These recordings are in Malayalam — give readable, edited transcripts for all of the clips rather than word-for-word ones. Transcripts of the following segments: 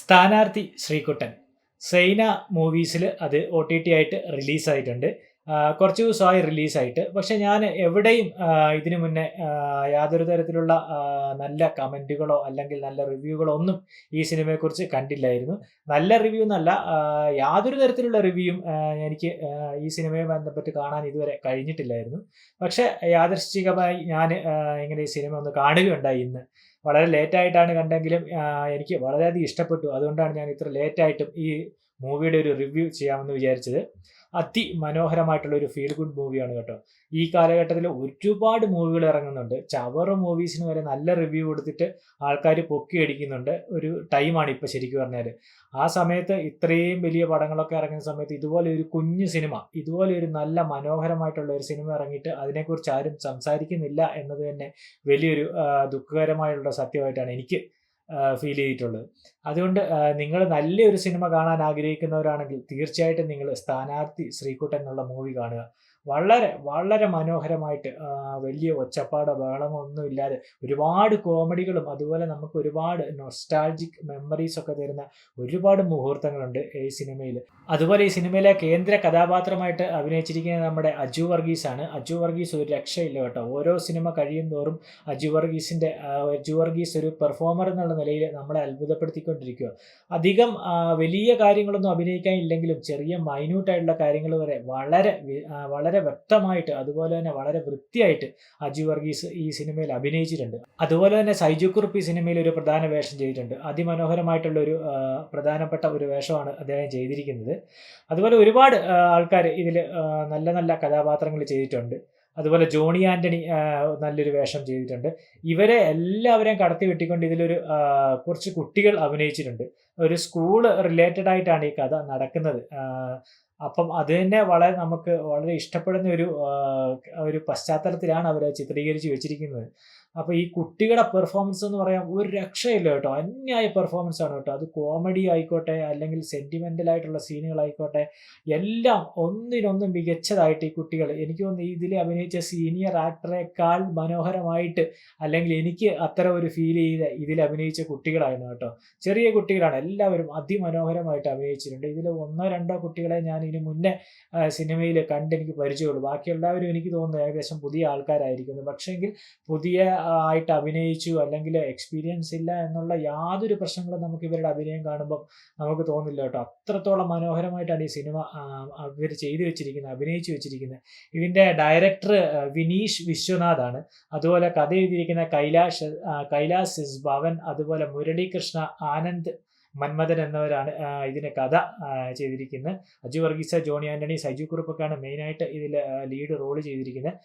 സ്ഥാനാർത്ഥി ശ്രീകുട്ടൻ സൈന മൂവീസിൽ അത് OTT ആയിട്ട് റിലീസായിട്ടുണ്ട്. കുറച്ച് ദിവസമായി റിലീസായിട്ട്. പക്ഷെ ഞാൻ എവിടെയും ഇതിനു മുന്നേ യാതൊരു തരത്തിലുള്ള നല്ല കമൻറ്റുകളോ അല്ലെങ്കിൽ നല്ല റിവ്യൂകളോ ഒന്നും ഈ സിനിമയെക്കുറിച്ച് കണ്ടില്ലായിരുന്നു. നല്ല റിവ്യൂ എന്നല്ല, യാതൊരു തരത്തിലുള്ള റിവ്യൂയും എനിക്ക് ഈ സിനിമയെ ബന്ധപ്പെട്ട് കാണാൻ ഇതുവരെ കഴിഞ്ഞിട്ടില്ലായിരുന്നു. പക്ഷെ യാദൃശ്ചികമായി ഞാൻ ഇങ്ങനെ ഈ സിനിമ ഒന്ന് കാണുകയുണ്ടായി ഇന്ന്. വളരെ ലേറ്റായിട്ടാണ് കണ്ടെങ്കിലും എനിക്ക് വളരെയധികം ഇഷ്ടപ്പെട്ടു. അതുകൊണ്ടാണ് ഞാൻ ഇത്ര ലേറ്റായിട്ടും ഈ മൂവിയുടെ ഒരു റിവ്യൂ ചെയ്യാമെന്ന് വിചാരിച്ചത്. അതിമനോഹരമായിട്ടുള്ള ഒരു ഫീൽ ഗുഡ് മൂവിയാണ് കേട്ടോ. ഈ കാലഘട്ടത്തിൽ ഒരുപാട് മൂവികൾ ഇറങ്ങുന്നുണ്ട്. ചവറ് മൂവീസിന് വരെ നല്ല റിവ്യൂ കൊടുത്തിട്ട് ആൾക്കാർ പൊക്കിയടിക്കുന്നുണ്ട്. ഒരു ടൈമാണ് ഇപ്പോൾ ശരിക്കും പറഞ്ഞാൽ. ആ സമയത്ത് ഇത്രയും വലിയ പടങ്ങളൊക്കെ ഇറങ്ങുന്ന സമയത്ത് ഇതുപോലെ ഒരു കുഞ്ഞു സിനിമ, ഇതുപോലെ ഒരു നല്ല മനോഹരമായിട്ടുള്ള ഒരു സിനിമ ഇറങ്ങിയിട്ട് അതിനെക്കുറിച്ച് ആരും സംസാരിക്കുന്നില്ല എന്നത് തന്നെ വലിയൊരു ദുഃഖകരമായുള്ള സത്യമായിട്ടാണ് എനിക്ക് ഫീൽ ചെയ്തിട്ടുള്ളത്. അതുകൊണ്ട് നിങ്ങൾ നല്ലൊരു സിനിമ കാണാൻ ആഗ്രഹിക്കുന്നവരാണെങ്കിൽ തീർച്ചയായിട്ടും നിങ്ങൾ സ്ഥാനാർത്ഥി ശ്രീകുട്ടൻ എന്നുള്ള മൂവി കാണുക. വളരെ വളരെ മനോഹരമായിട്ട്, വലിയ ഒച്ചപ്പാടോ ബഹളമോ ഒന്നുമില്ലാതെ ഒരുപാട് കോമഡികളും അതുപോലെ നമുക്ക് ഒരുപാട് നൊസ്റ്റാൾജിക് മെമ്മറീസ് ഒക്കെ തരുന്ന ഒരുപാട് മുഹൂർത്തങ്ങളുണ്ട് ഈ സിനിമയിൽ. അതുപോലെ ഈ സിനിമയിലെ കേന്ദ്ര കഥാപാത്രമായിട്ട് അഭിനയിച്ചിരിക്കുന്നത് നമ്മുടെ അജു വർഗീസ് ആണ്. അജു വർഗീസ് ഒരു രക്ഷയില്ല കേട്ടോ. ഓരോ സിനിമ കഴിയും തോറും അജു വർഗീസ് ഒരു പെർഫോമർ എന്നുള്ള നിലയിൽ നമ്മളെ അത്ഭുതപ്പെടുത്തിക്കൊണ്ടിരിക്കുക. അധികം വലിയ കാര്യങ്ങളൊന്നും അഭിനയിക്കാൻ ഇല്ലെങ്കിലും ചെറിയ മൈന്യൂട്ടായിട്ടുള്ള കാര്യങ്ങൾ വരെ വളരെ വളരെ വ്യക്തമായിട്ട് അതുപോലെ തന്നെ വളരെ വൃത്തിയായിട്ട് അജു വർഗീസ് ഈ സിനിമയിൽ അഭിനയിച്ചിട്ടുണ്ട്. അതുപോലെ തന്നെ സൈജു കുറുപ്പ് ഈ സിനിമയിൽ ഒരു പ്രധാന വേഷം ചെയ്തിട്ടുണ്ട്. അതിമനോഹരമായിട്ടുള്ള ഒരു പ്രധാനപ്പെട്ട ഒരു വേഷമാണ് അദ്ദേഹം ചെയ്തിരിക്കുന്നത്. അതുപോലെ ഒരുപാട് ആൾക്കാർ ഇതിൽ നല്ല നല്ല കഥാപാത്രങ്ങൾ ചെയ്തിട്ടുണ്ട്. അതുപോലെ ജോണി ആൻ്റണി നല്ലൊരു വേഷം ചെയ്തിട്ടുണ്ട്. ഇവരെ എല്ലാവരെയും കടത്തി വെട്ടിക്കൊണ്ട് ഇതിലൊരു കുറച്ച് കുട്ടികൾ അഭിനയിച്ചിട്ടുണ്ട്. ഒരു സ്കൂൾ റിലേറ്റഡ് ആയിട്ടാണ് ഈ കഥ നടക്കുന്നത്. അപ്പം അത് തന്നെ നമുക്ക് വളരെ ഇഷ്ടപ്പെടുന്ന ഒരു പശ്ചാത്തലത്തിലാണ് അവരെ ചിത്രീകരിച്ച് വെച്ചിരിക്കുന്നത്. അപ്പോൾ ഈ കുട്ടികളുടെ പെർഫോമൻസ് എന്ന് പറയാൻ ഒരു രക്ഷയില്ല കേട്ടോ. അന്യായ പെർഫോമൻസ് ആണ് കേട്ടോ. അത് കോമഡി ആയിക്കോട്ടെ അല്ലെങ്കിൽ സെൻറ്റിമെൻ്റൽ ആയിട്ടുള്ള സീനുകളായിക്കോട്ടെ, എല്ലാം ഒന്നിനൊന്നും മികച്ചതായിട്ട് ഈ കുട്ടികൾ, എനിക്ക് തോന്നുന്നു ഇതിൽ അഭിനയിച്ച സീനിയർ ആക്ടറേക്കാൾ മനോഹരമായിട്ട്, അല്ലെങ്കിൽ എനിക്ക് അത്ര ഒരു ഫീൽ ചെയ്ത ഇതിൽ അഭിനയിച്ച കുട്ടികളായിരുന്നു കേട്ടോ. ചെറിയ കുട്ടികളാണ്, എല്ലാവരും അതിമനോഹരമായിട്ട് അഭിനയിച്ചിട്ടുണ്ട്. ഇതിൽ ഒന്നോ രണ്ടോ കുട്ടികളെ ഞാൻ ഇതിന് മുന്നേ സിനിമയിൽ എനിക്ക് പരിചയമുള്ളൂ. ബാക്കിയെല്ലാവരും എനിക്ക് തോന്നുന്നു ഏകദേശം പുതിയ ആൾക്കാരായിരിക്കുന്നു. പക്ഷേങ്കിൽ പുതിയ ആയിട്ട് അഭിനയിച്ചു അല്ലെങ്കിൽ എക്സ്പീരിയൻസ് ഇല്ല എന്നുള്ള യാതൊരു പ്രശ്നങ്ങളും നമുക്ക് ഇവരുടെ അഭിനയം കാണുമ്പോൾ നമുക്ക് തോന്നില്ല കേട്ടോ. അത്രത്തോളം മനോഹരമായിട്ടാണ് ഈ സിനിമ ഇവർ അഭിനയിച്ചു വെച്ചിരിക്കുന്നത്. ഇതിൻ്റെ ഡയറക്ടർ വിനീഷ് വിശ്വനാഥാണ്. അതുപോലെ കഥ എഴുതിയിരിക്കുന്ന കൈലാസ് ഭവൻ, അതുപോലെ മുരളീകൃഷ്ണ, ആനന്ദ് മന്മഥൻ എന്നിവരാണ് ഇതിന് കഥ ചെയ്തിരിക്കുന്നത്. അജു വർഗീസ്, ജോണി ആൻ്റണി, സൈജു കുറുപ്പൊക്കെയാണ് മെയിനായിട്ട് ഇതിൽ ലീഡ് റോൾ ചെയ്തിരിക്കുന്നത്.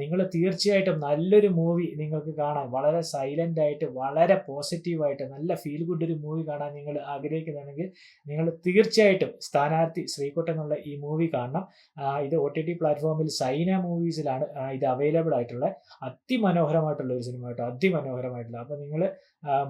നിങ്ങൾ തീർച്ചയായിട്ടും നല്ലൊരു മൂവി നിങ്ങൾക്ക് കാണാൻ, വളരെ സൈലൻ്റ് ആയിട്ട് വളരെ പോസിറ്റീവായിട്ട് നല്ല ഫീൽ ഗുഡ് ഒരു മൂവി കാണാൻ നിങ്ങൾ ആഗ്രഹിക്കുന്നതാണെങ്കിൽ നിങ്ങൾ തീർച്ചയായിട്ടും സ്ഥാനാർത്ഥി ശ്രീകുട്ടൻ എന്നുള്ള ഈ മൂവി കാണണം. ഇത് OTT പ്ലാറ്റ്ഫോമിൽ സൈന മൂവീസിലാണ് ഇത് അവൈലബിൾ ആയിട്ടുള്ള അതിമനോഹരമായിട്ടുള്ള ഒരു സിനിമ കേട്ടോ. അതിമനോഹരമായിട്ടുള്ള. അപ്പോൾ നിങ്ങൾ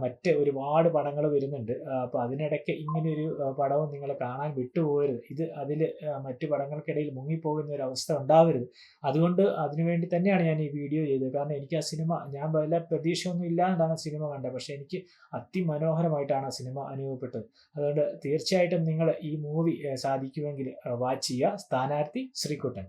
മറ്റ് ഒരുപാട് പടങ്ങൾ വരുന്നുണ്ട്. അപ്പോൾ അതിനിടയ്ക്ക് ഇങ്ങനെയൊരു പടവും നിങ്ങൾ കാണാൻ വിട്ടുപോകരുത്. അതിൽ മറ്റു പടങ്ങൾക്കിടയിൽ മുങ്ങിപ്പോകുന്ന ഒരു അവസ്ഥ ഉണ്ടാവരുത്. അതുകൊണ്ട് അതിനുവേണ്ടി തന്നെയാണ് ഞാൻ ഈ വീഡിയോ ചെയ്തത്. കാരണം എനിക്ക് ആ സിനിമ, ഞാൻ വല്ല പ്രതീക്ഷയൊന്നും ഇല്ലാണ്ടാണ് സിനിമ കണ്ടത്. പക്ഷേ എനിക്ക് അതിമനോഹരമായിട്ടാണ് ആ സിനിമ അനുഭവപ്പെട്ടത്. അതുകൊണ്ട് തീർച്ചയായിട്ടും നിങ്ങൾ ഈ മൂവി സാധിക്കുമെങ്കിൽ വാച്ച് ചെയ്യുക. സ്ഥാനാർത്ഥി ശ്രീകുട്ടൻ.